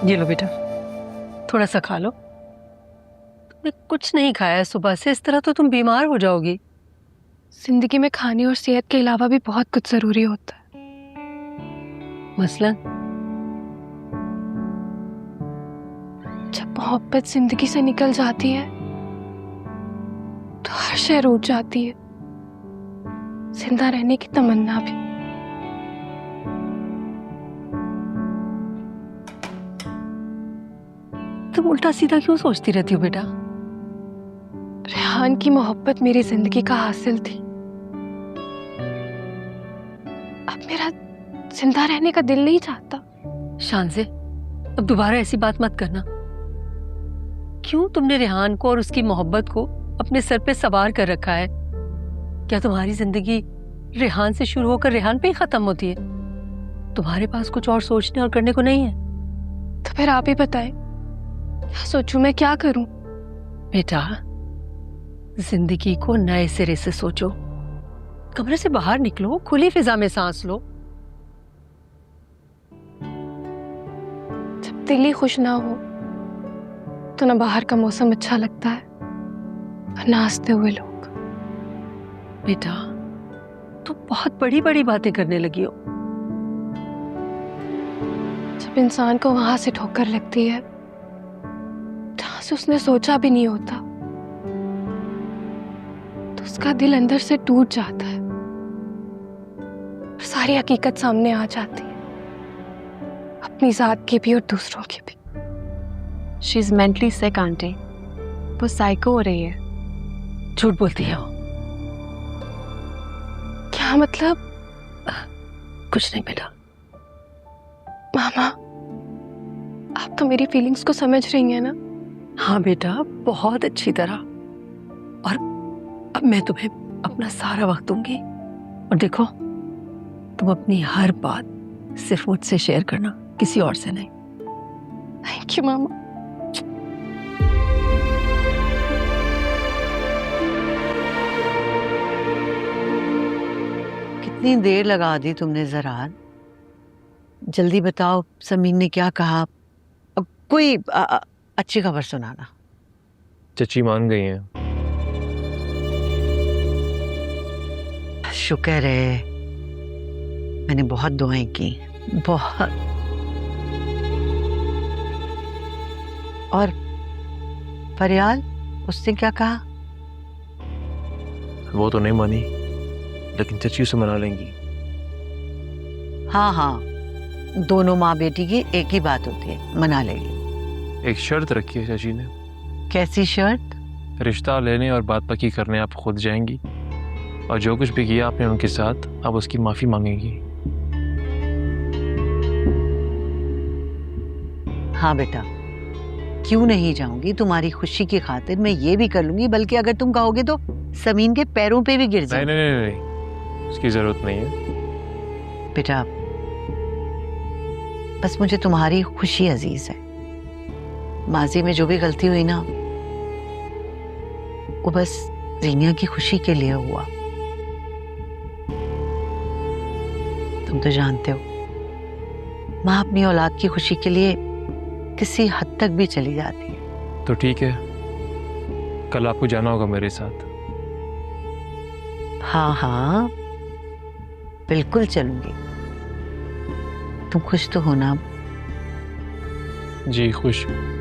ये लो बेटा, थोड़ा सा खा लो। तुमने कुछ नहीं खाया है सुबह से, इस तरह तो तुम बीमार हो जाओगी। जिंदगी में खाने और सेहत के अलावा भी बहुत कुछ जरूरी होता है। मसलन? जब मोहब्बत जिंदगी से निकल जाती है तो हर शय रूठ जाती है, जिंदा रहने की तमन्ना भी। तुम उल्टा सीधा क्यों सोचती रहती हो बेटा? रेहान की मोहब्बत मेरी जिंदगी का हासिल थी। अब मेरा जिंदा रहने का दिल नहीं चाहता। शान से, अब दोबारा ऐसी बात मत करना। क्यों तुमने रेहान को और उसकी मोहब्बत को अपने सर पे सवार कर रखा है? क्या तुम्हारी जिंदगी रेहान से शुरू होकर रेहान पे ही खत्म होती है? तुम्हारे पास कुछ और सोचने और करने को नहीं है? तो फिर आप ही बताएं, क्या सोचूं, मैं क्या करूं? बेटा, जिंदगी को नए सिरे से सोचो। कमरे से बाहर निकलो, खुली फिजा में सांस लो। जब दिल ही खुश ना हो तो ना बाहर का मौसम अच्छा लगता है और ना हंसते हुए लोग। बेटा, तुम बहुत बड़ी बड़ी बातें करने लगी हो। जब इंसान को वहां से ठोकर लगती है जहां से उसने सोचा भी नहीं होता, तो उसका दिल अंदर से टूट जाता है और सारी हकीकत सामने आ जाती है, अपनी जात की भी और दूसरों की भी। She is mentally sick aunty, वो साइको हो रही है। झूठ बोलती हो। क्या मतलब? कुछ नहीं बेटा। मामा, आप तो मेरी फीलिंग्स को समझ रही हैं ना? हाँ बेटा, बहुत अच्छी तरह। और अब मैं तुम्हें अपना सारा वक्त दूंगी। और देखो, तुम अपनी हर बात सिर्फ मुझसे शेयर करना, किसी और से नहीं। थैंक यू मामा। कितनी देर लगा दी तुमने ज़रान? जल्दी बताओ, समीन ने क्या कहा? अब कोई अच्छी खबर सुनाना। चची मान गई हैं। शुक्र है, मैंने बहुत दुआएं की, बहुत। और फरियाल, उसने क्या कहा? वो तो नहीं मानी, लेकिन चची उसे मना लेंगी। हाँ हाँ, दोनों माँ बेटी की एक ही बात होती है, मना लेगी। एक शर्त रखी है चची ने। कैसी शर्त? रिश्ता लेने और बात पक्की करने आप खुद जाएंगी, और जो कुछ भी किया आपने उनके साथ, आप उसकी माफी मांगेंगी। हाँ बेटा, क्यों नहीं जाऊंगी? तुम्हारी खुशी की खातिर मैं ये भी कर लूंगी, बल्कि अगर तुम कहोगे तो समीन के पैरों पे भी गिर जाऊं। नहीं नहीं नहीं नहीं, उसकी जरूरत नहीं है। बेटा, बस मुझे तुम्हारी खुशी अजीज है। माजी में जो भी गलती हुई ना, वो बस रीनिया की खुशी के लिए हुआ। तुम तो जानते हो, माँ अपनी औलाद की खुशी के लिए किसी हद तक भी चली जाती है। तो ठीक है, कल आपको जाना होगा मेरे साथ। हाँ हाँ, बिल्कुल चलूंगी। तुम खुश तो हो ना? जी खुश हूँ।